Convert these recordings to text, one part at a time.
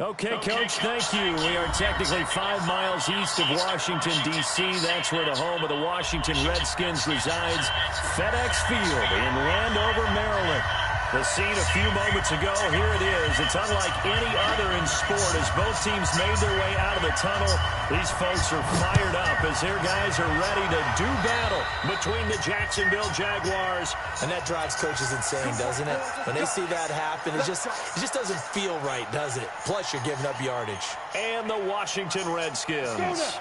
Okay, Coach, thank you. We are technically 5 miles east of Washington, D.C. That's where the home of the Washington Redskins resides, FedEx Field in Landover, Maryland. The scene a few moments ago, here it is. It's unlike any other in sport as both teams made their way out of the tunnel. These folks are fired up as their guys are ready to do battle between the Jacksonville Jaguars. And that drives coaches insane, doesn't it? When they see that happen, it just doesn't feel right, does it? Plus, you're giving up yardage. And the Washington Redskins.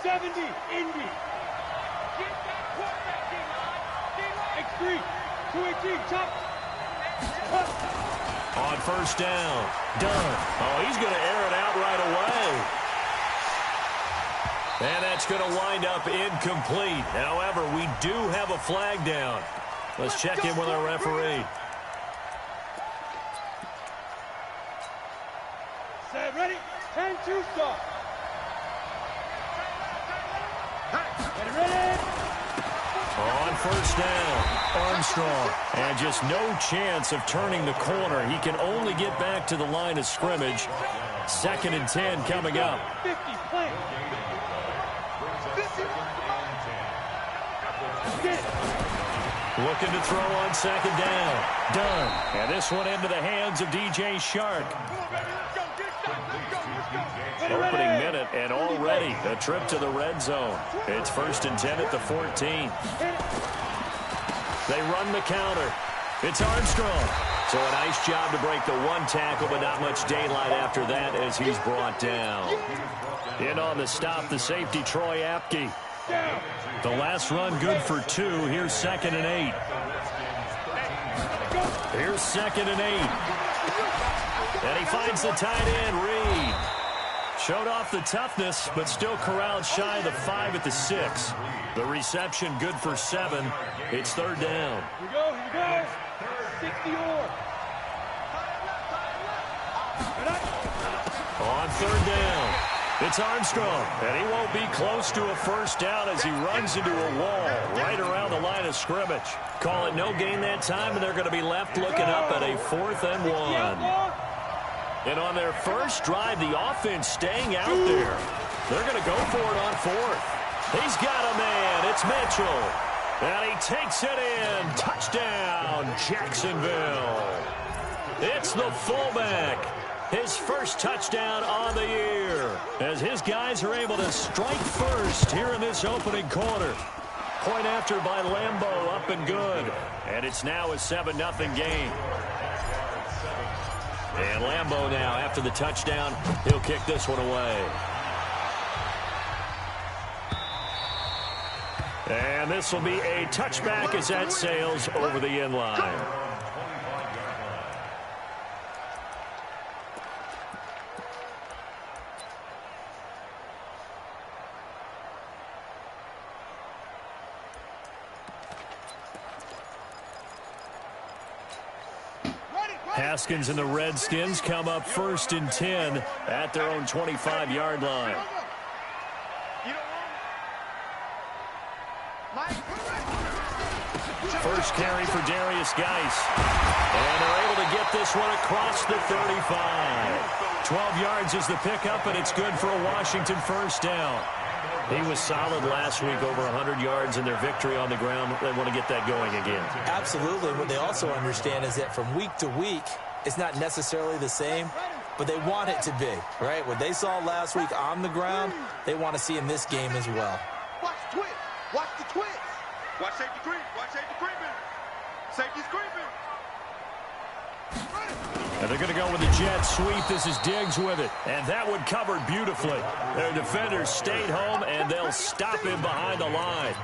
70, Indy. Get that quarterback in line. X3, 218, chop. On first down, done. Oh, he's going to air it out right away. And that's going to wind up incomplete. However, we do have a flag down. Let's check in with our referee. Set, ready? 10-2 start. Ready? On first down, Armstrong. And just no chance of turning the corner. He can only get back to the line of scrimmage. 2nd and 10 coming up. 50, play. Looking to throw on 2nd down. Done. And this one into the hands of DJ Shark. Opening minute and already a trip to the red zone. It's 1st and 10 at the 14. They run the counter. It's Armstrong. So a nice job to break the one tackle, but not much daylight after that as he's brought down. In on the stop, the safety, Troy Apke. The last run good for 2. Here's 2nd and 8. Here's 2nd and 8. And he finds the tight end, Reed. Showed off the toughness, but still corralled shy of the 5 at the 6. The reception good for 7. It's 3rd down. Here we go. 60 or. On 3rd down, it's Armstrong. And he won't be close to a first down as he runs into a wall right around the line of scrimmage. Call it no gain that time, and they're going to be left looking up at a 4th and 1. And on their first drive, the offense staying out there. They're going to go for it on 4th. He's got a man. It's Mitchell. And he takes it in. Touchdown, Jacksonville. It's the fullback. His first touchdown on the year. As his guys are able to strike first here in this opening quarter. Point after by Lambeau, up and good. And it's now a 7-0 game. And Lambeau now, after the touchdown, he'll kick this one away. And this will be a touchback as that sails over the end line. Haskins and the Redskins come up 1st and 10 at their own 25-yard line. First carry for Darius Geis. And they're able to get this one across the 35. 12 yards is the pickup, and it's good for a Washington first down. He was solid last week, over 100 yards in their victory on the ground. They want to get that going again. Absolutely. What they also understand is that from week to week, it's not necessarily the same, but they want it to be, right? What they saw last week on the ground, they want to see in this game as well. Watch the twist. Watch the twist. Watch safety creep. Watch safety creeping. Safety's creeping. And they're going to go with the jet sweep. This is Diggs with it. And that one covered beautifully. Their defenders stayed home, and they'll stop him behind the line.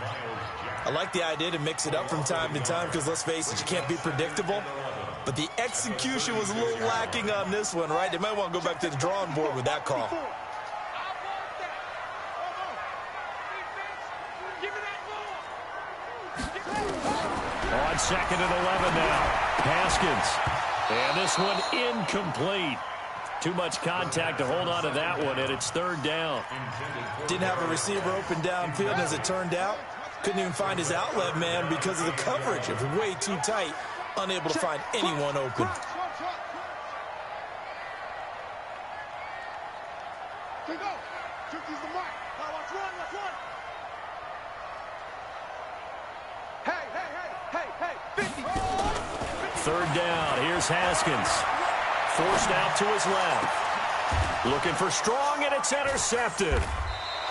I like the idea to mix it up from time to time because, let's face it, you can't be predictable. But the execution was a little lacking on this one, right? They might want to go back to the drawing board with that call. On 2nd and 11 now. Haskins. And this one incomplete. Too much contact to hold on to that one, and it's 3rd down. Didn't have a receiver open downfield, and as it turned out, couldn't even find his outlet man because of the coverage. It was way too tight, unable to find anyone open. Go. Turkey's the mark. Let's run. Hey. 50. Third down. Here's Haskins. Forced out to his left. Looking for Strong, and it's intercepted.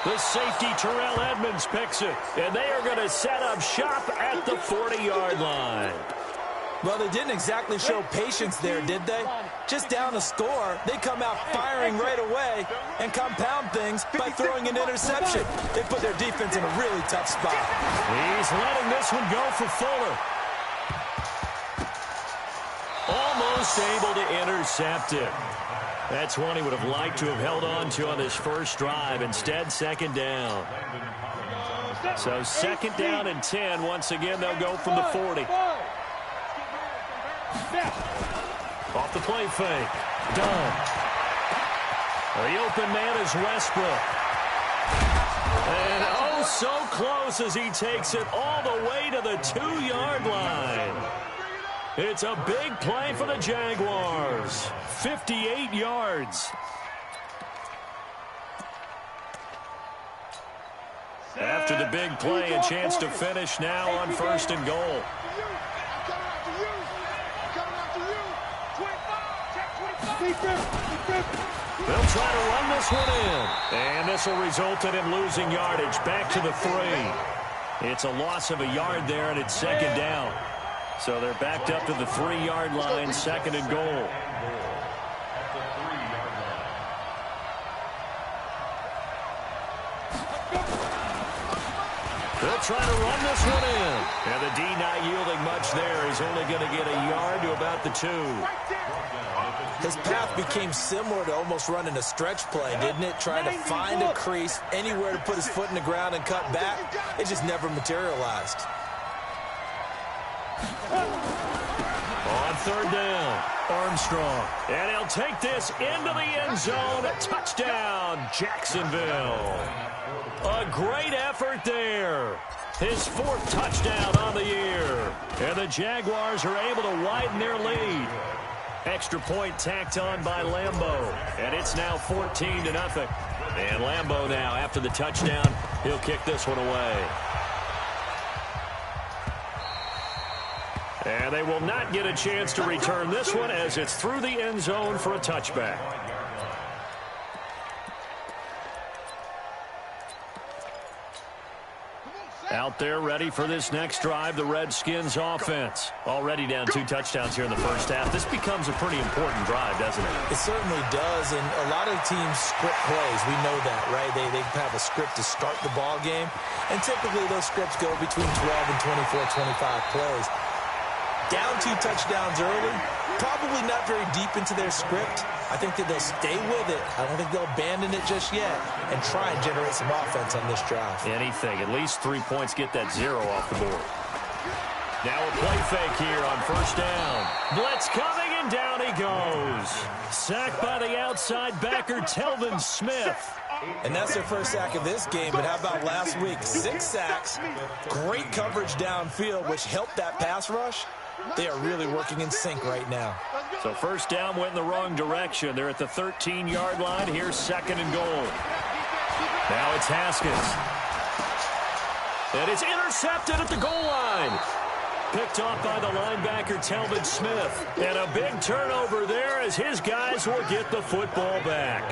The safety, Terrell Edmonds, picks it. And they are going to set up shop at the 40-yard line. Well, they didn't exactly show patience there, did they? Just down a score, they come out firing right away and compound things by throwing an interception. They put their defense in a really tough spot. He's letting this one go for Fuller. Almost able to intercept it. That's one he would have liked to have held on to on this first drive. Instead, second down. So second down and 10. Once again, they'll go from the 40. Off the play fake. Done. The open man is Westbrook. And oh, so close as he takes it all the way to the 2-yard line. It's a big play for the Jaguars. 58 yards. After the big play, a chance to finish now on first and goal. They'll try to run this one in. And this will result in him losing yardage. Back to the 3. It's a loss of a yard there, and it's second down. So they're backed up to the 3-yard line, second and goal. They'll try to run this one in. And the D not yielding much there. He's only going to get a yard to about the 2. His path became similar to almost running a stretch play, didn't it? Trying to find a crease, anywhere to put his foot in the ground and cut back. It just never materialized. On third down, Armstrong. And he'll take this into the end zone. Touchdown, Jacksonville. A great effort there. His 4th touchdown on the year. And the Jaguars are able to widen their lead. Extra point tacked on by Lambeau. And it's now 14-0. And Lambeau now, after the touchdown, he'll kick this one away. And they will not get a chance to return this one as it's through the end zone for a touchback. Out there ready for this next drive, the Redskins offense. Already down 2 touchdowns here in the first half. This becomes a pretty important drive, doesn't it? It certainly does, and a lot of teams script plays. We know that, right? They have a script to start the ball game, and typically those scripts go between 12 and 24, 25 plays. Down 2 touchdowns early, probably not very deep into their script. I think that they'll stay with it. I don't think they'll abandon it just yet and try and generate some offense on this drive. Anything. At least 3 points, get that 0 off the board. Now a play fake here on first down. Blitz coming, and down he goes. Sacked by the outside backer, Telvin Smith. And that's their first sack of this game, but how about last week? 6 sacks, great coverage downfield, which helped that pass rush. They are really working in sync right now. So first down went in the wrong direction. They're at the 13-yard line. Here's second and goal. Now it's Haskins. And it's intercepted at the goal line. Picked off by the linebacker, Telvin Smith. And a big turnover there as his guys will get the football back.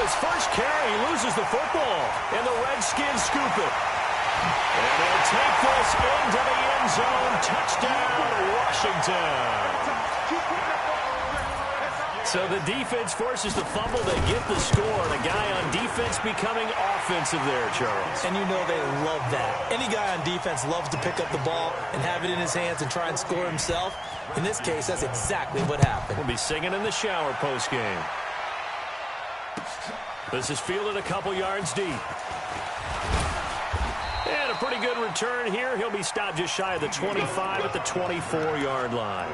His first carry, he loses the football, and the Redskins scoop it. And they'll take this into the end zone. Touchdown, Washington. So the defense forces the fumble. They get the score. And a guy on defense becoming offensive there, Charles. And you know they love that. Any guy on defense loves to pick up the ball and have it in his hands and try and score himself. In this case, that's exactly what happened. We'll be singing in the shower postgame. This is fielded a couple yards deep. And a pretty good return here. He'll be stopped just shy of the 25 at the 24-yard line.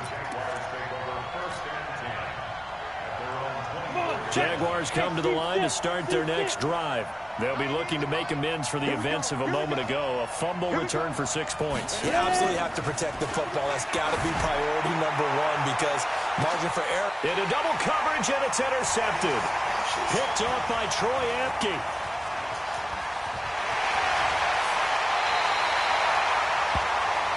Jaguars come to the line to start their next drive. They'll be looking to make amends for the events of a moment ago. A fumble return for 6 points. You absolutely have to protect the football. That's got to be priority number one because margin for error. Into double coverage, and it's intercepted. Picked off by Troy Apke.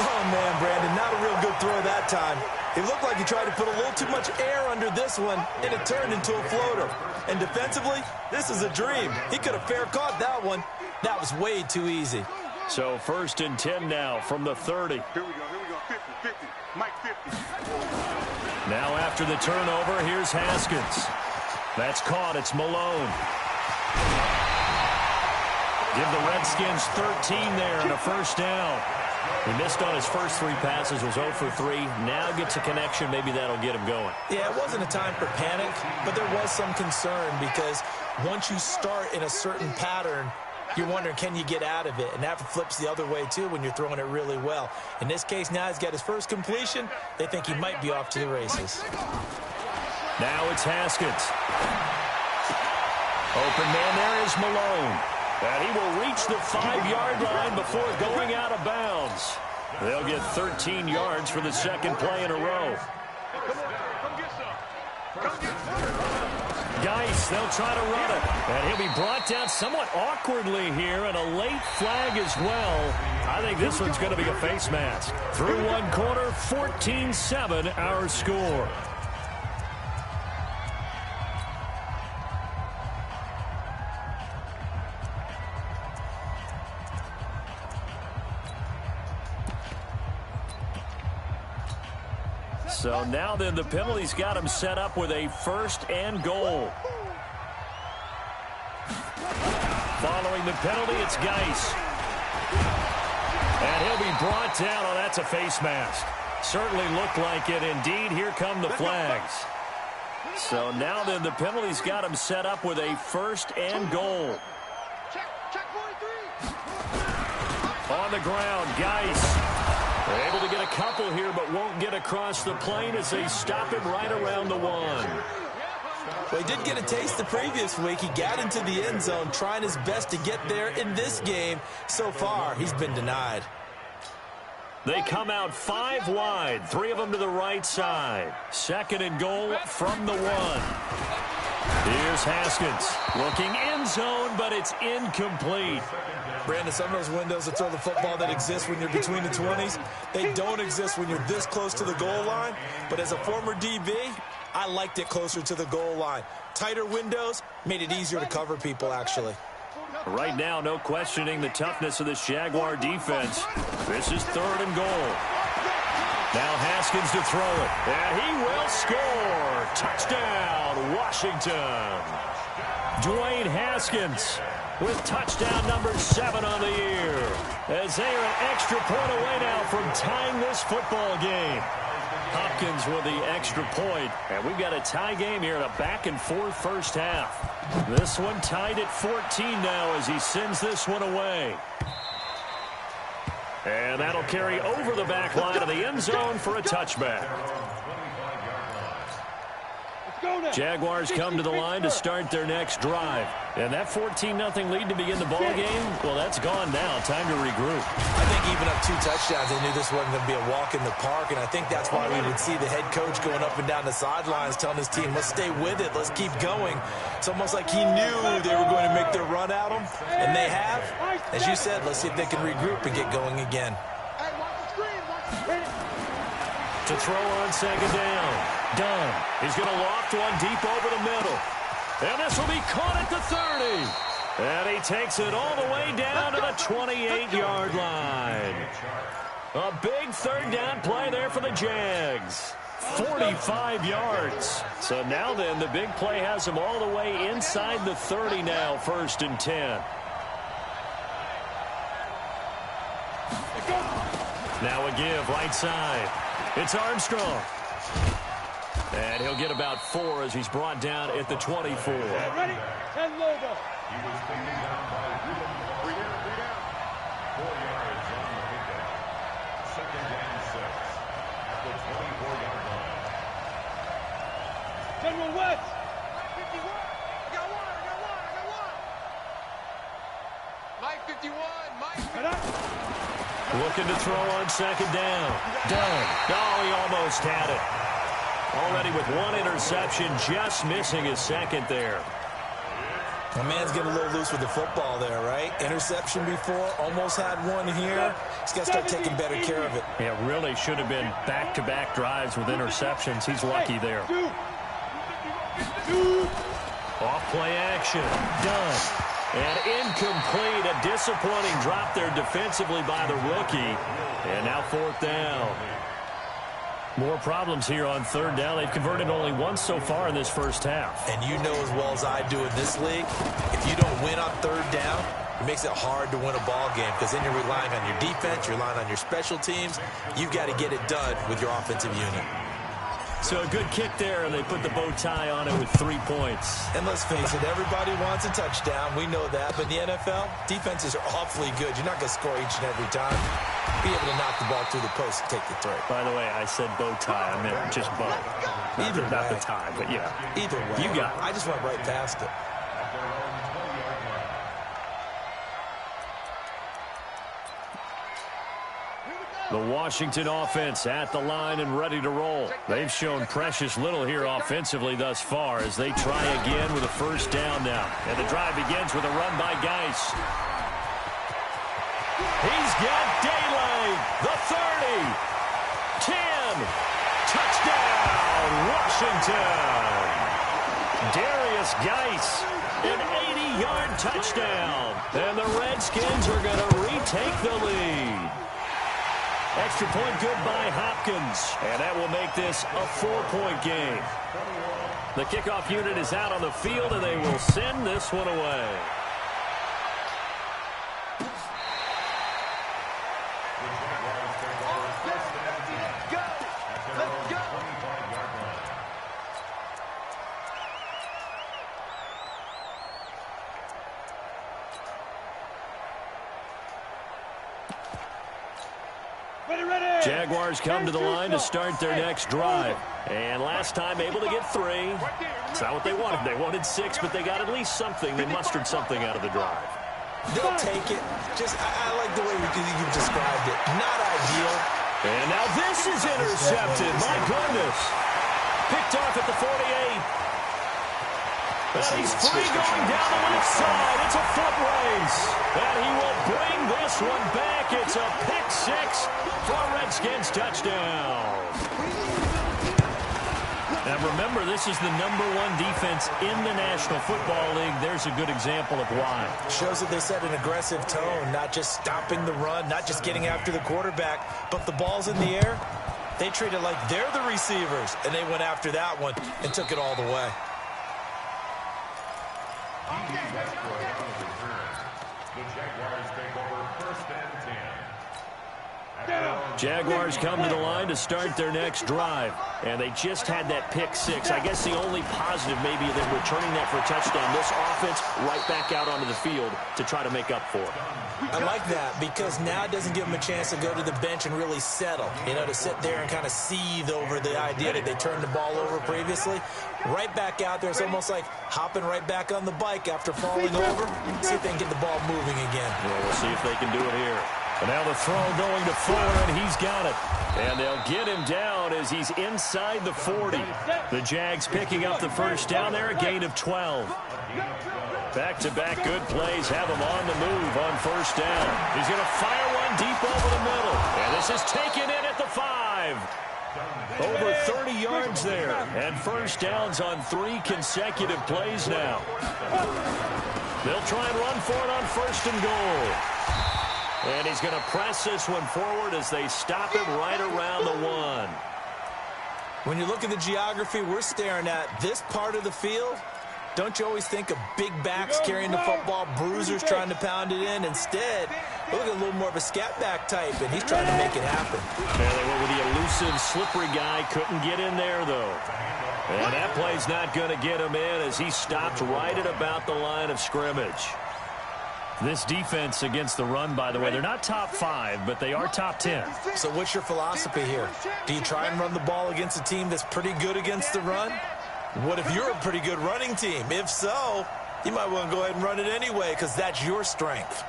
Oh, man, Brandon, not a real good throw that time. It looked like he tried to put a little too much air under this one, and it turned into a floater. And defensively, this is a dream. He could have fair caught that one. That was way too easy. So 1st and 10 now from the 30. Here we go, 50, Mike 50. Now after the turnover, here's Haskins. That's caught, it's Malone. Give the Redskins 13 there and a first down. He missed on his first 3 passes, was 0 for 3. Now gets a connection. Maybe that'll get him going. Yeah, it wasn't a time for panic, but there was some concern because once you start in a certain pattern, you're wondering, can you get out of it? And that flips the other way, too, when you're throwing it really well. In this case, now he's got his first completion. They think he might be off to the races. Now it's Haskins. Open man there is Malone. And he will reach the 5-yard line before going out of bounds. They'll get 13 yards for the second play in a row. Geis, they'll try to run it. And he'll be brought down somewhat awkwardly here, and a late flag as well. I think this one's going to be a face mask. Through one quarter, 14-7 our score. So now then the penalty's got him set up with a 1st and goal. Following the penalty, it's Geis. And he'll be brought down. Oh, that's a face mask. Certainly looked like it. Indeed, here come the flags. So now then the penalty's got him set up with a 1st and goal. On the ground, Geis. They're able to get a couple here, but won't get across the plane as they stop him right around the 1. Well, he did get a taste the previous week. He got into the end zone, trying his best to get there in this game. So far, he's been denied. They come out 5 wide, 3 of them to the right side. 2nd and goal from the 1. Here's Haskins looking end zone, but it's incomplete. Brandon, some of those windows to throw the football that exist when you're between the 20s, they don't exist when you're this close to the goal line. But as a former DB, I liked it closer to the goal line. Tighter windows made it easier to cover people, actually. Right now, no questioning the toughness of this Jaguar defense. This is 3rd and goal. Now Haskins to throw it. And he will score. Touchdown, Washington. Dwayne Haskins with touchdown number 7 on the year. As they are an extra point away now from tying this football game. Hopkins with the extra point. And we've got a tie game here in a back-and-forth first half. This one tied at 14 now as he sends this one away. And that'll carry over the back line of the end zone for a touchback. Jaguars come to the line to start their next drive. And that 14-0 lead to begin the ball game, well, that's gone now. Time to regroup. I think even up 2 touchdowns, they knew this wasn't going to be a walk in the park, and I think that's why we would see the head coach going up and down the sidelines telling his team, let's stay with it, let's keep going. It's almost like he knew they were going to make their run at him, and they have. As you said, let's see if they can regroup and get going again. To throw on 2nd down. Dunn. He's going to loft one deep over the middle. And this will be caught at the 30. And he takes it all the way down to the 28-yard line. A big 3rd down play there for the Jags. 45 yards. So now then, the big play has him all the way inside the 30 now, 1st and 10. Now a give, right side. It's Armstrong. And he'll get about 4 as he's brought down at the 24. Ready? 10 logo. He was taken down by 3 down. 4 yards on the pickup. 2nd and 6 at the 24-yard line. General West. Looking to throw on second down. Done. Oh, he almost had it. Already with one interception, just missing his second there. The man's getting a little loose with the football there, right? Interception before, almost had one here. He's got to start taking better care of it. Yeah, really should have been back-to-back drives with interceptions. He's lucky there. Off play action. Done. And incomplete. A disappointing drop there defensively by the rookie. And now fourth down. More problems here on third down. They've converted only once so far in this first half. And you know as well as I do in this league, if you don't win on third down, it makes it hard to win a ball game because then you're relying on your defense, you're relying on your special teams. You've got to get it done with your offensive unit. So a good kick there, and they put the bow tie on it with 3 points. And let's face it, everybody wants a touchdown. We know that. But in the NFL, defenses are awfully good. You're not going to score each and every time. Be able to knock the ball through the post and take the throw. By the way, I said bow tie. I meant just bow. Either way. Not the tie, but yeah. Either way. You got it. I just went right past it. The Washington offense at the line and ready to roll. They've shown precious little here offensively thus far as they try again with a first down now. And the drive begins with a run by Geis. He's got daylight. The 30. 10. Touchdown, Washington. Darius Geis, an 80-yard touchdown. And the Redskins are going to retake the lead. Extra point good by Hopkins. And that will make this a 4-point game. The kickoff unit is out on the field, and they will send this one away. Jaguars come to the line to start their next drive. And last time able to get 3. It's not what they wanted. They wanted 6, but they got at least something. They mustered something out of the drive. They'll take it. I like the way you described it. Not ideal. And now this is intercepted. My goodness. Picked off at the 48. And he's free going down the left side. It's a foot race. And he will bring this one back. It's a pick 6 for a Redskins touchdown. Now remember, this is the #1 defense in the National Football League. There's a good example of why. Shows that they set an aggressive tone, not just stopping the run, not just getting after the quarterback, but the ball's in the air. They treat it like they're the receivers, and they went after that one and took it all the way. The Jaguars take over first and 10. Jaguars come to the line to start their next drive. And they just had that pick 6. I guess the only positive maybe than returning that for a touchdown. This offense right back out onto the field to try to make up for it. I like that because now it doesn't give them a chance to go to the bench and really settle. You know, to sit there and kind of seethe over the idea that they turned the ball over previously. Right back out there. It's almost like hopping right back on the bike after falling over. See if they can get the ball moving again. Yeah, we'll see if they can do it here. And now the throw going to Fuller, and he's got it. And they'll get him down as he's inside the 40. The Jags picking up the first down there, a gain of 12. Back-to-back good plays have him on the move on first down. He's going to fire one deep over the middle. And this is taken in at the 5. Over 30 yards there. And first downs on 3 consecutive plays now. They'll try and run for it on first and goal. And he's going to press this one forward as they stop him right around the 1. When you look at the geography we're staring at, this part of the field, don't you always think of big backs carrying the football, bruisers trying to pound it in? Instead, look at a little more of a scat back type, and he's trying to make it happen. Yeah, they went with the elusive, slippery guy. Couldn't get in there, though. And that play's not going to get him in as he stopped right at about the line of scrimmage. This defense against the run, by the way, they're not top 5, but they are top 10. So what's your philosophy here? Do you try and run the ball against a team that's pretty good against the run? What if you're a pretty good running team? If so, you might want to go ahead and run it anyway because that's your strength.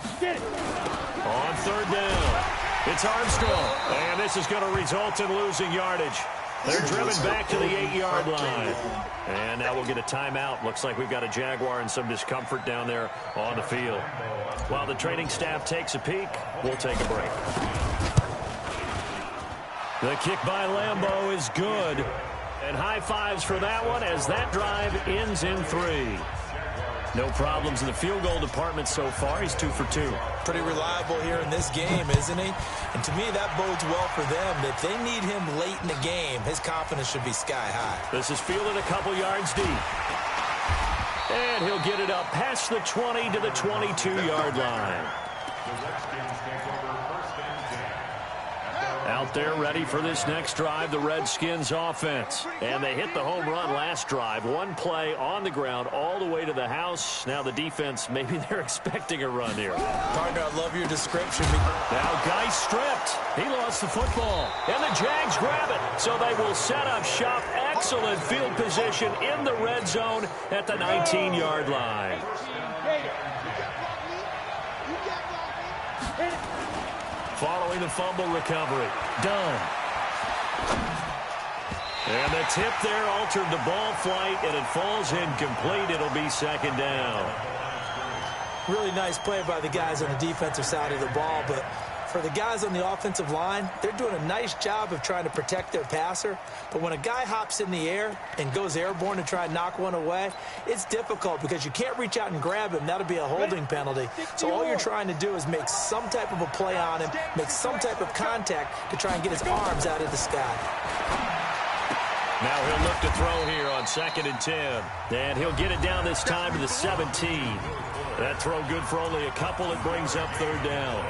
On third down, it's Armstrong. And this is going to result in losing yardage. They're driven back to the 8-yard line. And now we'll get a timeout. Looks like we've got a Jaguar in some discomfort down there on the field. While the training staff takes a peek, we'll take a break. The kick by Lambeau is good. And high fives for that one as that drive ends in 3. No problems in the field goal department so far. He's 2 for 2. Pretty reliable here in this game, isn't he? And to me, that bodes well for them. If they need him late in the game, his confidence should be sky high. This is fielded a couple yards deep. And he'll get it up past the 20 to the 22-yard line. Out there ready for this next drive, the Redskins offense. And they hit the home run last drive. One play on the ground all the way to the house. Now the defense, maybe they're expecting a run here. Partner, I love your description. Now Guy stripped. He lost the football. And the Jags grab it. So they will set up shop. Excellent field position in the red zone at the 19-yard line. Following the fumble recovery. Done. And the tip there altered the ball flight, and it falls incomplete. It'll be second down. Really nice play by the guys on the defensive side of the ball, but for the guys on the offensive line, they're doing a nice job of trying to protect their passer. But when a guy hops in the air and goes airborne to try and knock one away, it's difficult because you can't reach out and grab him. That'll be a holding penalty. So all you're trying to do is make some type of a play on him, make some type of contact to try and get his arms out of the sky. Now he'll look to throw here on 2nd and 10. And he'll get it down this time to the 17. That throw good for only a couple. It brings up third down.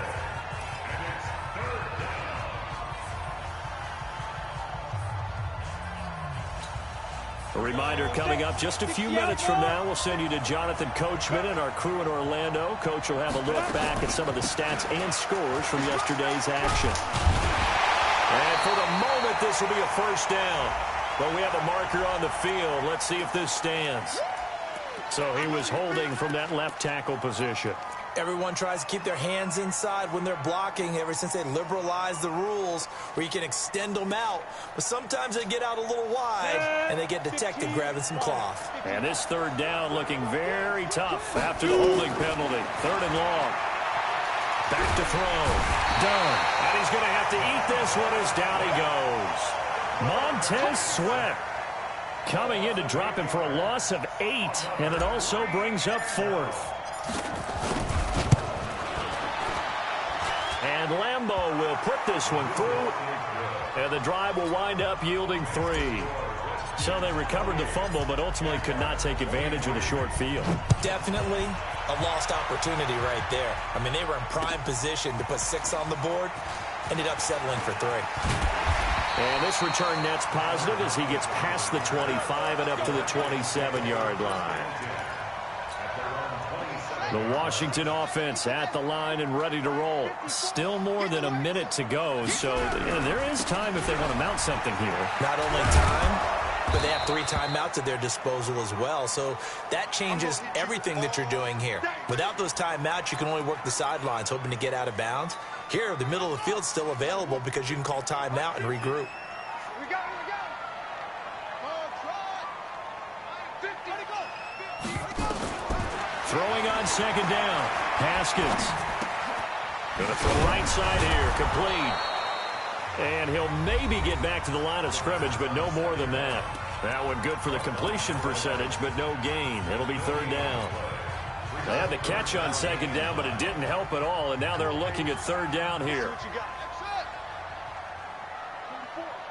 A reminder coming up just a few minutes from now, we'll send you to Jonathan Coachman and our crew in Orlando. Coach will have a look back at some of the stats and scores from yesterday's action. And for the moment, this will be a first down. But we have a marker on the field. Let's see if this stands. So he was holding from that left tackle position. Everyone tries to keep their hands inside when they're blocking ever since they liberalized the rules where you can extend them out. But sometimes they get out a little wide and they get detected grabbing some cloth. And this third down looking very tough after the holding penalty. 3rd and long. Back to throw. Done. And he's going to have to eat this one as down he goes. Montez Sweat coming in to drop him for a loss of 8. And it also brings up 4th. And Lambeau will put this one through, and the drive will wind up yielding 3. So they recovered the fumble, but ultimately could not take advantage of the short field. Definitely a lost opportunity right there. I mean, they were in prime position to put 6 on the board, ended up settling for 3. And this return net's positive as he gets past the 25 and up to the 27-yard line. The Washington offense at the line and ready to roll. Still more than a minute to go, so there is time if they want to mount something here. Not only time, but they have 3 timeouts at their disposal as well, so that changes everything that you're doing here. Without those timeouts, you can only work the sidelines, hoping to get out of bounds. Here, the middle of the field's still available because you can call timeout and regroup. Throwing on 2nd down. Haskins. Going to throw right side here. Complete. And he'll maybe get back to the line of scrimmage, but no more than that. That one good for the completion percentage, but no gain. It'll be 3rd down. They had the catch on 2nd down, but it didn't help at all, and now they're looking at 3rd down here.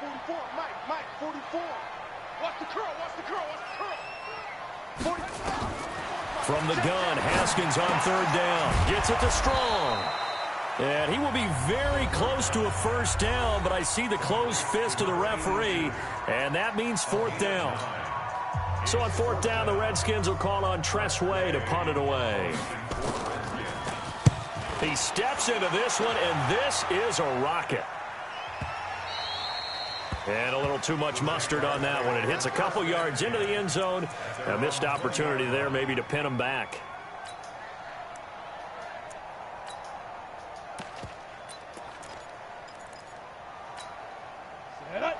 44, Mike, 44. Watch the curl, watch the curl, watch the curl. 44. From the gun, Haskins on 3rd down. Gets it to Strong. And he will be very close to a first down, but I see the closed fist of the referee, and that means 4th down. So on 4th down, the Redskins will call on Tressway to punt it away. He steps into this one, and this is a rocket. And a little too much mustard on that one. It hits a couple yards into the end zone. A missed opportunity there maybe to pin him back.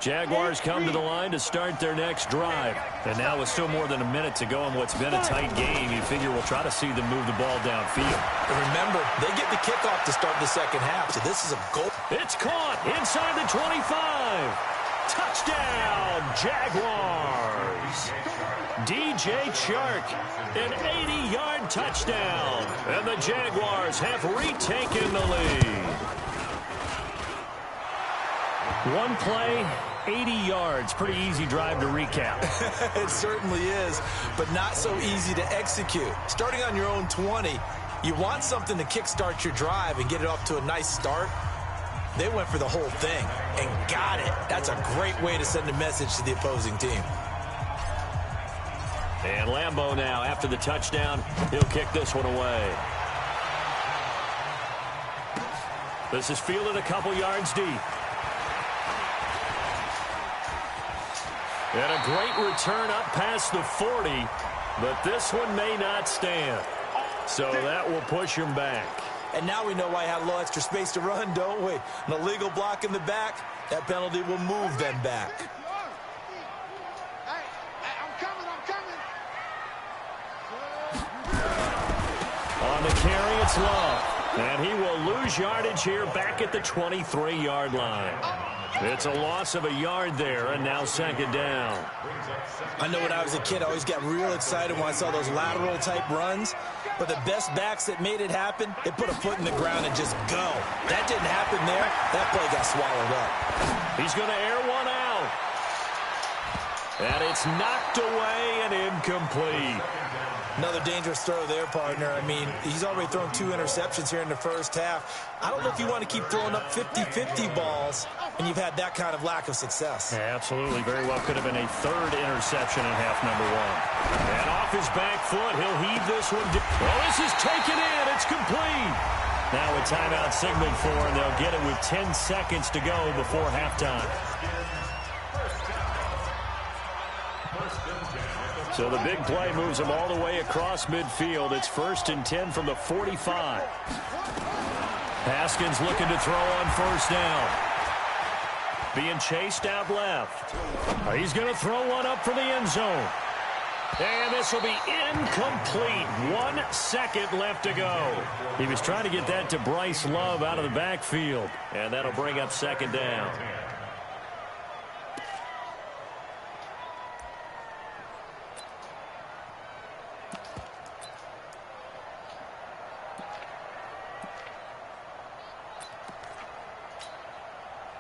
Jaguars come to the line to start their next drive. And now with still more than a minute to go in what's been a tight game, you figure we'll try to see them move the ball downfield. And remember, they get the kickoff to start the second half, so this is a goal. It's caught inside the 25. Touchdown, Jaguars. DJ Chark, an 80-yard touchdown. And the Jaguars have retaken the lead. One play, 80 yards. Pretty easy drive to recap. It certainly is, but not so easy to execute. Starting on your own 20, you want something to kickstart your drive and get it off to a nice start. They went for the whole thing and got it. That's a great way to send a message to the opposing team. And Lambeau now, after the touchdown, he'll kick this one away. This is fielded a couple yards deep. And a great return up past the 40, but this one may not stand. So that will push him back. And now we know why he had a little extra space to run, don't we? An illegal block in the back, that penalty will move them back. Hey, I'm coming. On the carry, it's Love. And he will lose yardage here back at the 23-yard line. It's a loss of a yard there, and now second down. I know when I was a kid, I always got real excited when I saw those lateral-type runs. But the best backs that made it happen, they put a foot in the ground and just go. That didn't happen there. That play got swallowed up. He's going to air one out. And it's knocked away and incomplete. Another dangerous throw there, partner. I mean, he's already thrown 2 interceptions here in the first half. I don't know if you want to keep throwing up 50-50 balls when you've had that kind of lack of success. Yeah, absolutely. Very well could have been a third interception in half number 1. And off his back foot, he'll heave this one. Well, this is taken in. It's complete. Now a timeout signaled for, and they'll get it with 10 seconds to go before halftime. So the big play moves them all the way across midfield. It's 1st and 10 from the 45. Haskins looking to throw on first down. Being chased out left. He's going to throw one up for the end zone. And this will be incomplete. 1 second left to go. He was trying to get that to Bryce Love out of the backfield. And that'll bring up second down.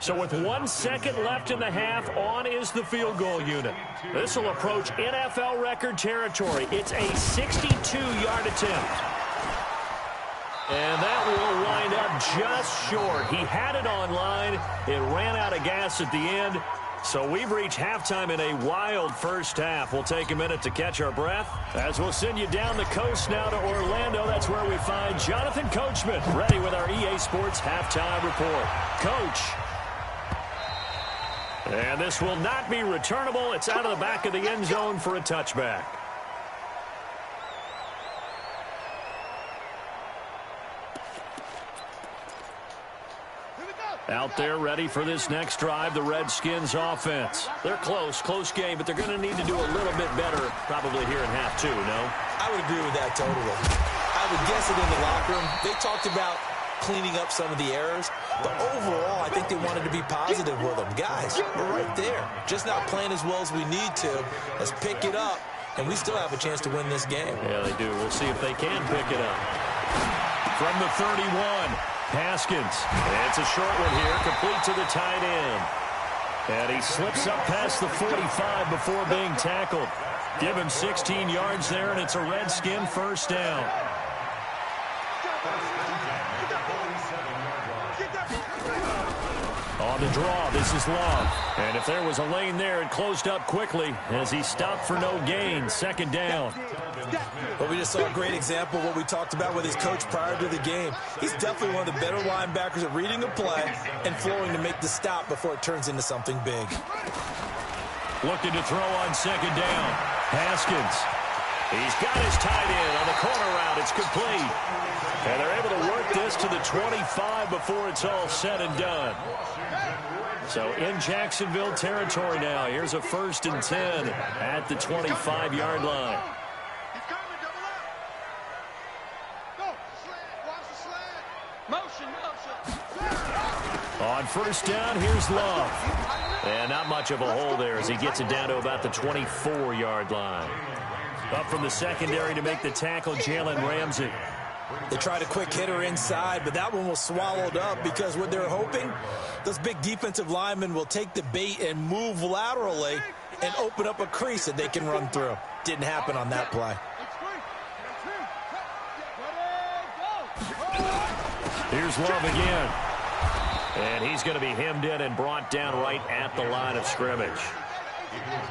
So with 1 second left in the half, on is the field goal unit. This will approach NFL record territory. It's a 62-yard attempt. And that will wind up just short. He had it on line. It ran out of gas at the end. So we've reached halftime in a wild first half. We'll take a minute to catch our breath as we'll send you down the coast now to Orlando. That's where we find Jonathan Coachman ready with our EA Sports halftime report. Coach. And this will not be returnable. It's out of the back of the end zone for a touchback. Out there ready for this next drive, the Redskins offense. They're close game, but they're going to need to do a little bit better probably here in half 2, no? I would agree with that totally. I would guess it in the locker room. They talked about cleaning up some of the errors, but overall, I think they wanted to be positive with them. Guys, we're right there. Just not playing as well as we need to. Let's pick it up, and we still have a chance to win this game. Yeah, they do. We'll see if they can pick it up. From the 31, Haskins. It's a short one here, complete to the tight end. And he slips up past the 45 before being tackled. Give him 16 yards there, and it's a Redskin first down. On the draw, this is Love. And if there was a lane there, it closed up quickly as he stopped for no gain. Second down. But we just saw a great example of what we talked about with his coach prior to the game. He's definitely one of the better linebackers at reading a play and flowing to make the stop before it turns into something big. Looking to throw on second down. Haskins. He's got his tight end on the corner route. It's complete. And they're able to work this to the 25 before it's all said and done. So in Jacksonville territory now. Here's a 1st and 10 at the 25-yard line. He's coming, double up. Go, slant, watch the slant. Motion. On 1st down, here's Love. And not much of a hole there as he gets it down to about the 24-yard line. Up from the secondary to make the tackle, Jalen Ramsey. They tried a quick hitter inside, but that one was swallowed up because what they're hoping, those big defensive linemen will take the bait and move laterally and open up a crease that they can run through. Didn't happen on that play. Here's Love again. And he's going to be hemmed in and brought down right at the line of scrimmage.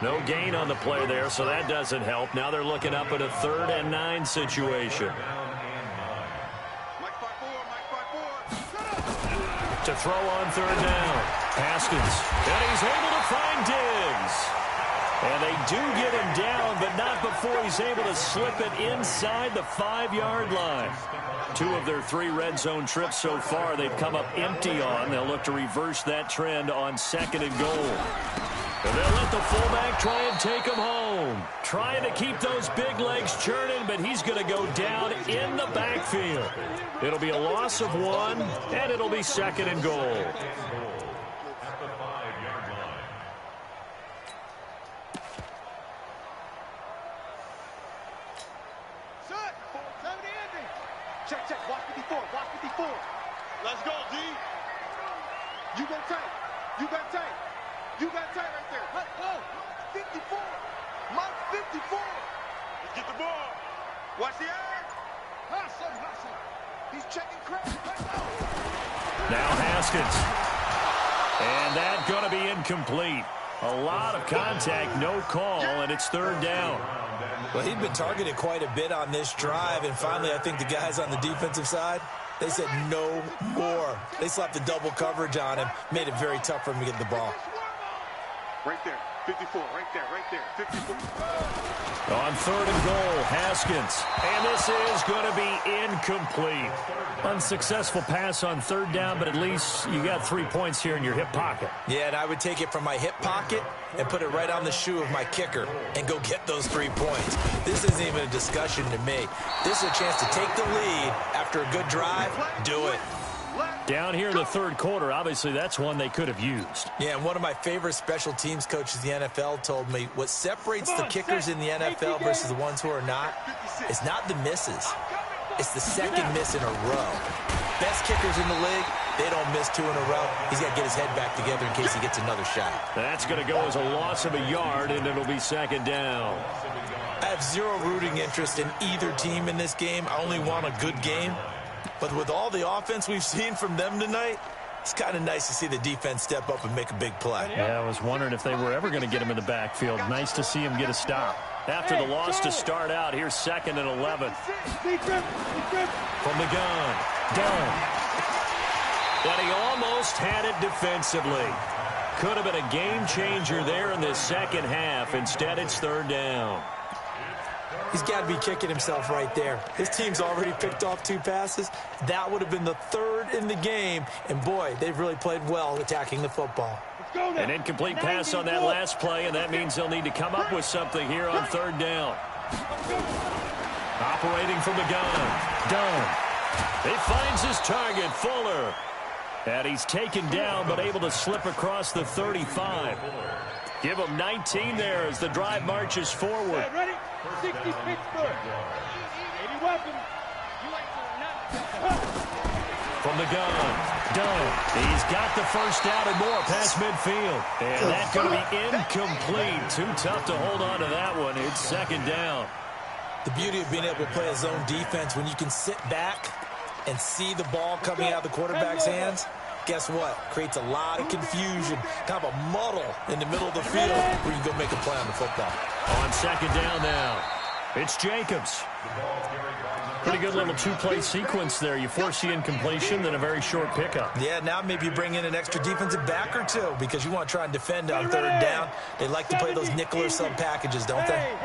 No gain on the play there, so that doesn't help. Now they're looking up at a 3rd and 9 situation. To throw on 3rd down. Haskins. And he's able to find Diggs. And they do get him down, but not before he's able to slip it inside the 5-yard line. 2 of their 3 red zone trips so far they've come up empty on. They'll look to reverse that trend on 2nd and goal. And they'll let the fullback try and take him home. Trying to keep those big legs churning, but he's going to go down in the backfield. It'll be a loss of 1, and it'll be 2nd and goal. Check, watch 54. Let's go, D. You got tight right there. Let's go. 54. Mike 54. Let's get the ball. Watch the eye. Hustle. He's checking credit. Let's go. Now Haskins. And that's going to be incomplete. A lot of contact, no call, and it's 3rd down. Well, he'd been targeted quite a bit on this drive, and finally I think the guys on the defensive side, they said no more. They slapped the double coverage on him, made it very tough for him to get the ball. Right there, 54, right there, 54. On 3rd and goal, Haskins. And this is going to be incomplete. Unsuccessful pass on 3rd down, but at least you got 3 points here in your hip pocket. Yeah, and I would take it from my hip pocket and put it right on the shoe of my kicker and go get those 3 points. This isn't even a discussion to me. This is a chance to take the lead after a good drive. Do it. Down here in the 3rd quarter, obviously that's one they could have used. Yeah, and one of my favorite special teams coaches in the NFL told me what separates the kickers in the NFL versus the ones who are not is not the misses. It's the 2nd miss in a row. Best kickers in the league, they don't miss 2 in a row. He's got to get his head back together in case he gets another shot. That's going to go as a loss of a yard, and it'll be 2nd down. I have zero rooting interest in either team in this game. I only want a good game. But with all the offense we've seen from them tonight, it's kind of nice to see the defense step up and make a big play. Yeah, I was wondering if they were ever going to get him in the backfield. Nice to see him get a stop. After the loss to start out, here's 2nd and 11. From the gun, Dunn. But he almost had it defensively. Could have been a game changer there in the 2nd half. Instead, it's 3rd down. He's got to be kicking himself right there. His team's already picked off 2 passes. That would have been the 3rd in the game. And, boy, they've really played well attacking the football. An incomplete pass on that last play, and that means they'll need to come up with something here on 3rd down. Operating from the gun. Dunn. He finds his target, Fuller. And he's taken down, but able to slip across the 35. Give him 19 there as the drive marches forward. Ready? 60 Pittsburgh. Any weapons? From the gun, Dunn. He's got the 1st down and more past midfield. And that's going to be incomplete. Too tough to hold on to that one. It's 2nd down. The beauty of being able to play a zone defense when you can sit back and see the ball coming out of the quarterback's hands, guess what? Creates a lot of confusion, kind of a muddle in the middle of the field where you can go make a play on the football. On 2nd down now, it's Jacobs. Pretty good little 2-play sequence there. You force the incompletion, then a very short pickup. Yeah, now maybe you bring in an extra defensive back or 2 because you want to try and defend on 3rd down. They like to play those nickel or sub packages, don't they?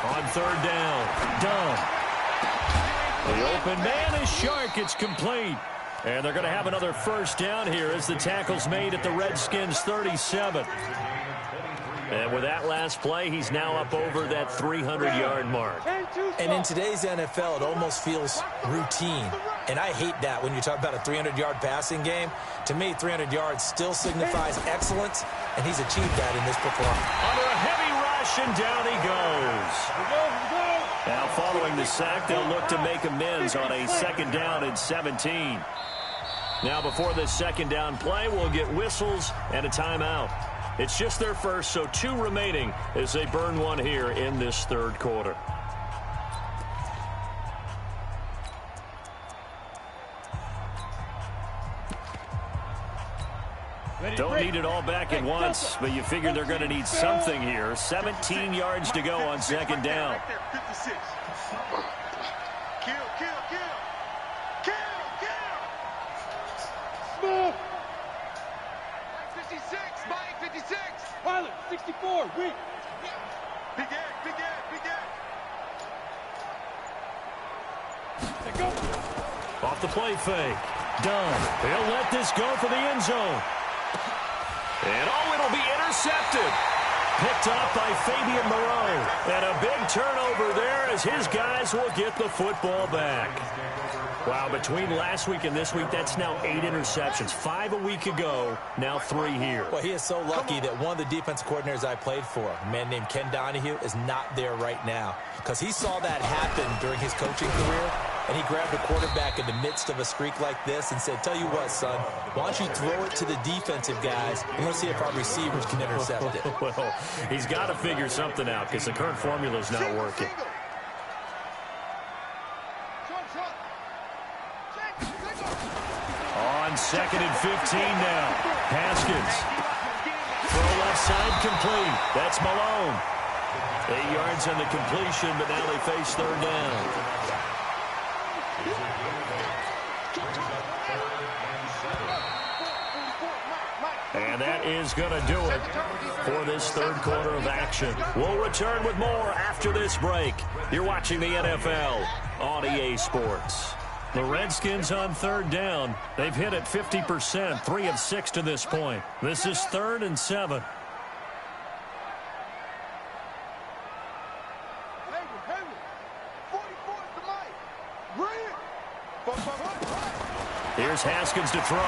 On 3rd down, Dunn. The open man is Shark. It's complete. And they're going to have another first down here as the tackle's made at the Redskins' 37. And with that last play, he's now up over that 300-yard mark. And in today's NFL, it almost feels routine. And I hate that when you talk about a 300-yard passing game. To me, 300 yards still signifies excellence, and he's achieved that in this performance. Under a heavy rush, and down he goes. Now, following the sack, they'll look to make amends on a 2nd down and 17. Now, before this 2nd down play, we'll get whistles and a timeout. It's just their first, so 2 remaining as they burn one here in this 3rd quarter. Don't need it all back at once, but you figure they're going to need something here. 17 yards to go on 2nd down. Kill. Small. 56, Mike, 56. Pilot, 64, weak. Big Ed. They go. Off the play fake. Done. They'll let this go for the end zone. And, it'll be intercepted. Picked up by Fabian Moreau. And a big turnover there as his guys will get the football back. Wow, between last week and this week, that's now 8 interceptions. 5 a week ago, now 3 here. Well, he is so lucky that one of the defensive coordinators I played for, a man named Ken Donahue, is not there right now. Because he saw that happen during his coaching career, and he grabbed a quarterback in the midst of a streak like this and said, tell you what, son, why don't you throw it to the defensive guys, and let's see if our receivers can intercept it. Well, he's got to figure something out because the current formula is not working. On 2nd and 15 now. Haskins. Throw left side complete. That's Malone. 8 yards on the completion, but now they face 3rd down. And that is going to do it for this 3rd quarter of action. We'll return with more after this break. You're watching the NFL on EA Sports. The Redskins on 3rd down. They've hit it 50%, 3 of 6 to this point. This is 3rd and 7. Here's Haskins to throw.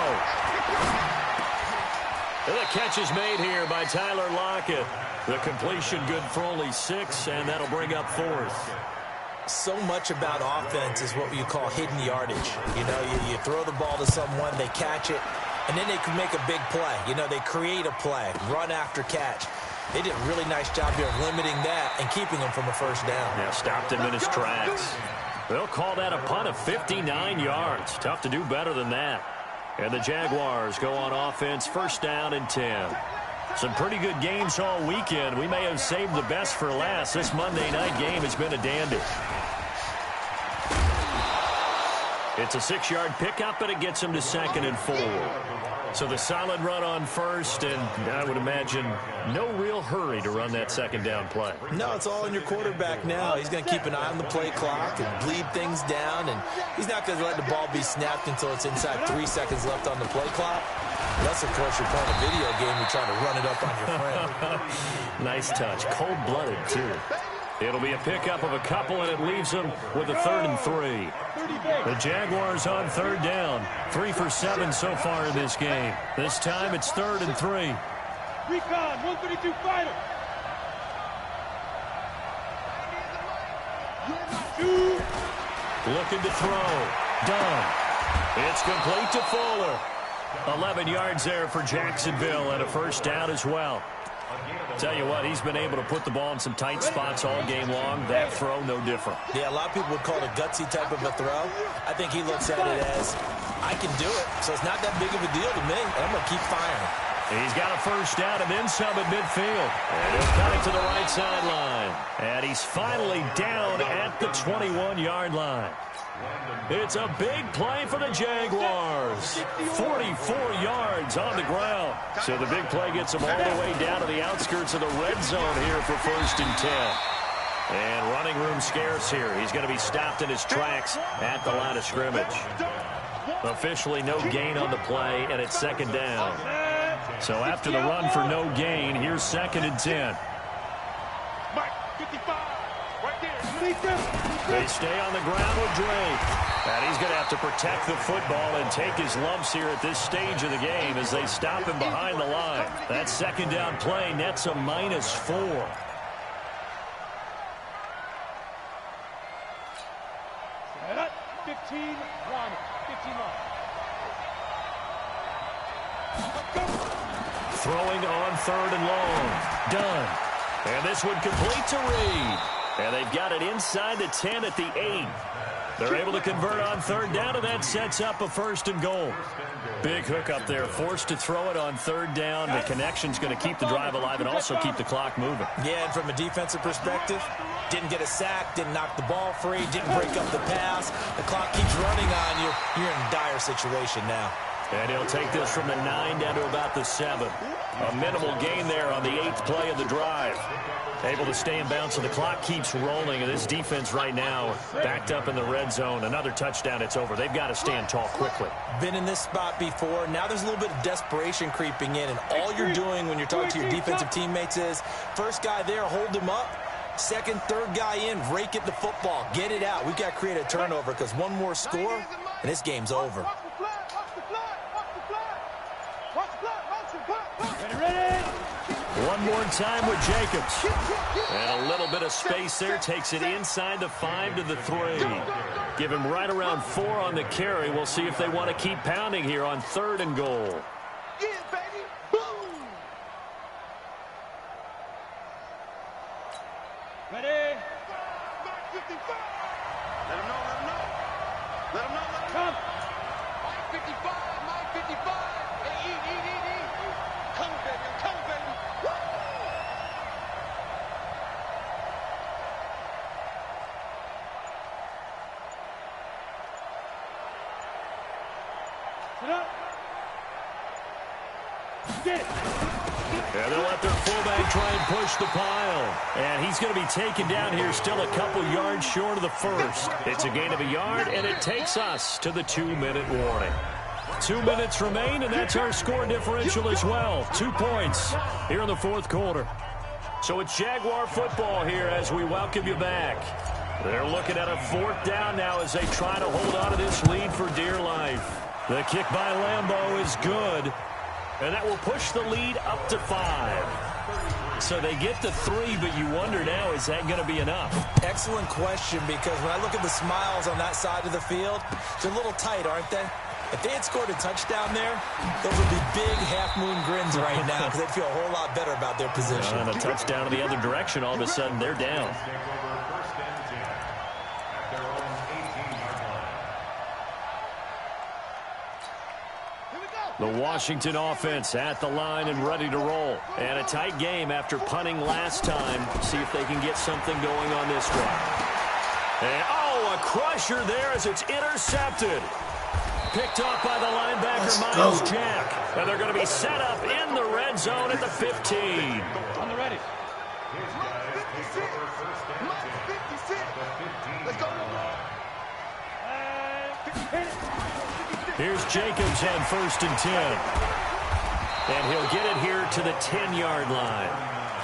And the catch is made here by Tyler Lockett. The completion good for only 6, and that'll bring up 4th. So much about offense is what you call hidden yardage. You know, you throw the ball to someone, they catch it, and then they can make a big play. You know, they create a play, run after catch. They did a really nice job here of limiting that and keeping him from a 1st down. Yeah, stopped him in his tracks. They'll call that a punt of 59 yards. Tough to do better than that. And the Jaguars go on offense, 1st down and 10. Some pretty good games all weekend. We may have saved the best for last. This Monday night game has been a dandy. It's a 6-yard pickup, and it gets him to 2nd and 4. So the solid run on 1st, and I would imagine no real hurry to run that 2nd down play. No, it's all on your quarterback now. He's going to keep an eye on the play clock and bleed things down, and he's not going to let the ball be snapped until it's inside 3 seconds left on the play clock. Unless, of course, you're playing a video game, you're trying to run it up on your friend. Nice touch. Cold-blooded, too. It'll be a pickup of a couple, and it leaves them with a 3rd and 3. The Jaguars on 3rd down. 3 for 7 so far in this game. This time it's 3rd and 3. Recon, 132 fighter. Looking to throw. Done. It's complete to Fuller. 11 yards there for Jacksonville and a 1st down as well. Tell you what, he's been able to put the ball in some tight spots all game long. That throw, no different. Yeah, a lot of people would call it a gutsy type of a throw. I think he looks at it as, I can do it, so it's not that big of a deal to me, and I'm going to keep firing. He's got a 1st down and then some at midfield. And he'll cut it to the right sideline. And he's finally down at the 21-yard line. It's a big play for the Jaguars. 44 yards on the ground. So the big play gets them all the way down to the outskirts of the red zone here for 1st and 10. And running room scarce here. He's going to be stopped in his tracks at the line of scrimmage. Officially no gain on the play, and it's second down. So after the run for no gain, here's 2nd and 10. They stay on the ground with Drake. And he's going to have to protect the football and take his lumps here at this stage of the game as they stop him behind the line. That second down play nets a -4. Set up. 15 line. 15 line. Throwing on 3rd and long. Done. And this one complete to Reed. And they've got it inside the 10 at the 8. They're able to convert on 3rd down, and that sets up a 1st and goal. Big hook up there, forced to throw it on 3rd down. The connection's going to keep the drive alive and also keep the clock moving. Yeah, and from a defensive perspective, didn't get a sack, didn't knock the ball free, didn't break up the pass. The clock keeps running on you. You're in a dire situation now. And he'll take this from the 9 down to about the 7. A minimal gain there on the 8th play of the drive. Able to stay in bounds, so the clock keeps rolling. And this defense right now backed up in the red zone. Another touchdown, it's over. They've got to stand tall quickly. Been in this spot before. Now there's a little bit of desperation creeping in. And all you're doing when you're talking to your defensive teammates is, first guy there, hold him up. Second, third guy in, rake at the football. Get it out. We've got to create a turnover because one more score, and this game's over. Ready? One more time with Jacobs. And a little bit of space there. Takes it inside the 5 to the 3. Give him right around 4 on the carry. We'll see if they want to keep pounding here on 3rd and goal. Yeah, baby. Boom. Ready? Mark 55. Let him know, let him know. Let him know, let him know. Come. Mark 55, Mark 55. Hey, eat. Come, baby, come, baby. Woo! Sit up. Get it. And they'll let their fullback try and push the pile. And he's going to be taken down here still a couple yards short of the 1st. It's a gain of a yard, and it takes us to the 2-minute warning. 2 minutes remain, and that's our score differential as well. 2 points here in the 4th quarter. So it's Jaguar football here as we welcome you back. They're looking at a 4th down now as they try to hold on to this lead for dear life. The kick by Lambeau is good, and that will push the lead up to 5. So they get the 3, but you wonder now, is that going to be enough? Excellent question, because when I look at the smiles on that side of the field, they're a little tight, aren't they? If they had scored a touchdown there, those would be big half-moon grins right now because they'd feel a whole lot better about their position. And a touchdown in the other direction, all of a sudden they're down. The Washington offense at the line and ready to roll. And a tight game after punting last time. See if they can get something going on this one. And, a crusher there as it's intercepted. Picked off by the linebacker, Miles Jack. And they're going to be set up in the red zone at the 15. On the ready. Let's go. Here's Jacobs on 1st and 10. And he'll get it here to the 10-yard line.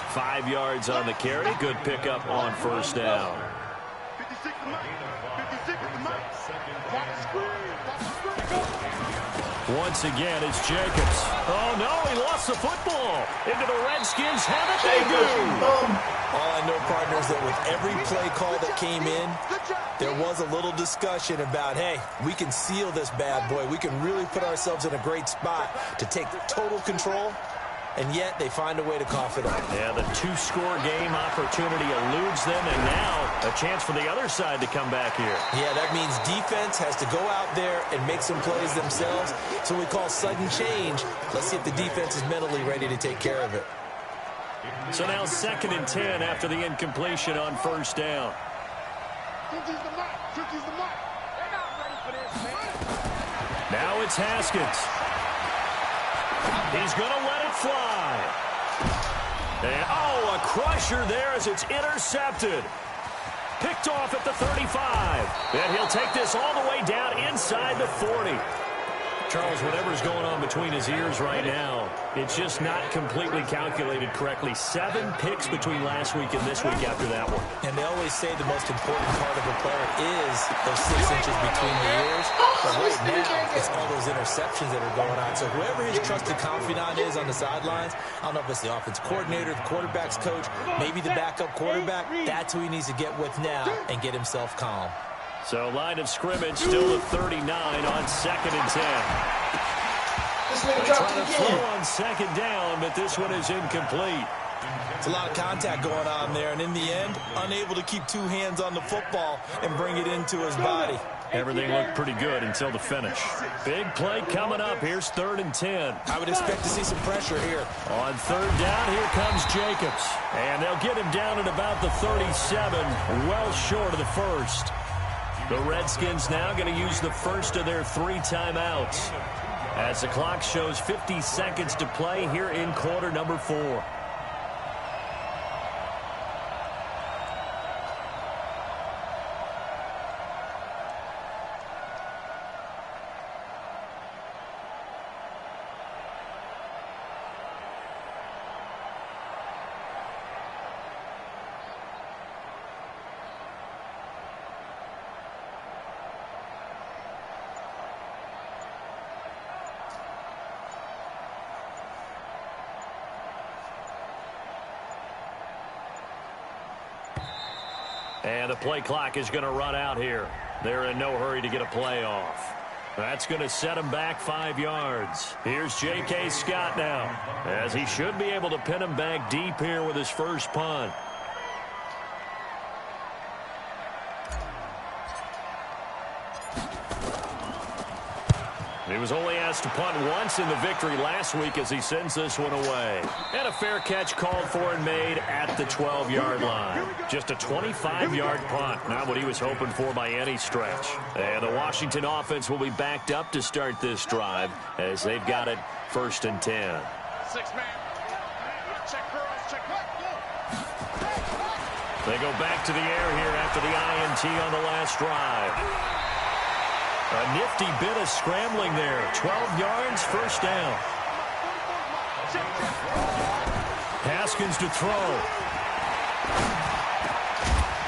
5 yards on the carry. Good pickup on 1st down. 56 to Mike. 56 to Mike. Got the screen. Once again, it's Jacobs. Oh, no, he lost the football. Into the Redskins. How did they do? All I know, partners, that with every play call that came in, there was a little discussion about, hey, we can seal this bad boy. We can really put ourselves in a great spot to take total control, and yet they find a way to cough it up. Yeah, the 2-score game opportunity eludes them, and now a chance for the other side to come back here. Yeah, that means defense has to go out there and make some plays themselves. So we call sudden change. Let's see if the defense is mentally ready to take care of it. So now 2nd and 10 after the incompletion on 1st down. Now it's Haskins. He's going to let it fly. And, a crusher there as it's intercepted. Picked off at the 35. And he'll take this all the way down inside the 40. Charles, whatever's going on between his ears right now, it's just not completely calculated correctly. 7 picks between last week and this week after that one. And they always say the most important part of a player is those 6 inches between the ears. But right now, it's all those interceptions that are going on. So whoever his trusted confidant is on the sidelines, I don't know if it's the offense coordinator, the quarterback's coach, maybe the backup quarterback, that's who he needs to get with now and get himself calm. So line of scrimmage still at 39 on 2nd and 10. They try to throw on 2nd down, but this one is incomplete. It's a lot of contact going on there, and in the end, unable to keep 2 hands on the football and bring it into his body. Everything looked pretty good until the finish. Big play coming up. Here's 3rd and 10. I would expect to see some pressure here. On 3rd down, here comes Jacobs. And they'll get him down at about the 37, well short of the first. The Redskins now going to use the first of their 3 timeouts as the clock shows 50 seconds to play here in quarter number 4. And the play clock is going to run out here. They're in no hurry to get a play off. That's going to set him back 5 yards. Here's J.K. Scott now, as he should be able to pin him back deep here with his first punt. He was only asked to punt once in the victory last week as he sends this one away. And a fair catch called for and made at the 12-yard line. Just a 25-yard punt, not what he was hoping for by any stretch. And the Washington offense will be backed up to start this drive as they've got it 1st and 10. 6-man. Check girls, check. They go back to the air here after the INT on the last drive. A nifty bit of scrambling there. 12 yards, 1st down. Haskins to throw.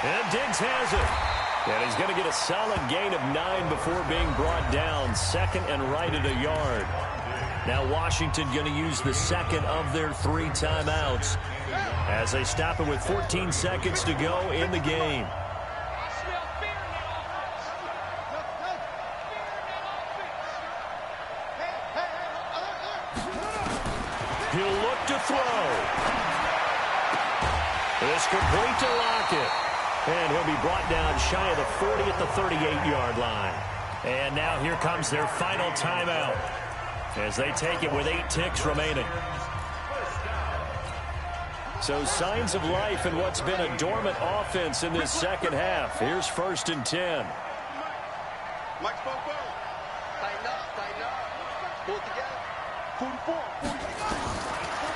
And Diggs has it. And he's going to get a solid gain of 9 before being brought down. 2nd and right at a yard. Now Washington going to use the 2nd of their 3 timeouts as they stop it with 14 seconds to go in the game. He'll look to throw. It's complete to Lockett. And he'll be brought down shy of the 40 at the 38-yard line. And now here comes their final timeout as they take it with 8 ticks remaining. So signs of life in what's been a dormant offense in this second half. Here's 1st and 10. Mike spoke well. Tighten up. Pull it together. 44.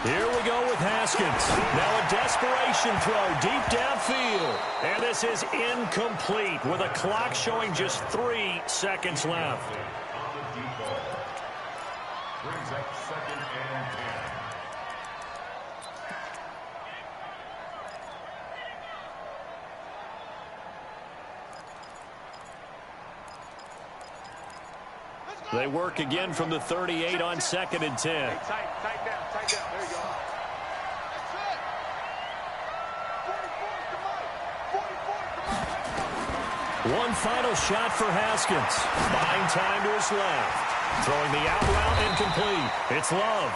Here we go with Haskins. Now a desperation throw deep downfield. And this is incomplete with a clock showing just 3 seconds left. Brings up 2nd and 10. They work again from the 38 on 2nd and 10. Tight down. There you go. One final shot for Haskins. Buying time to his left. Throwing the out route incomplete. It's Love.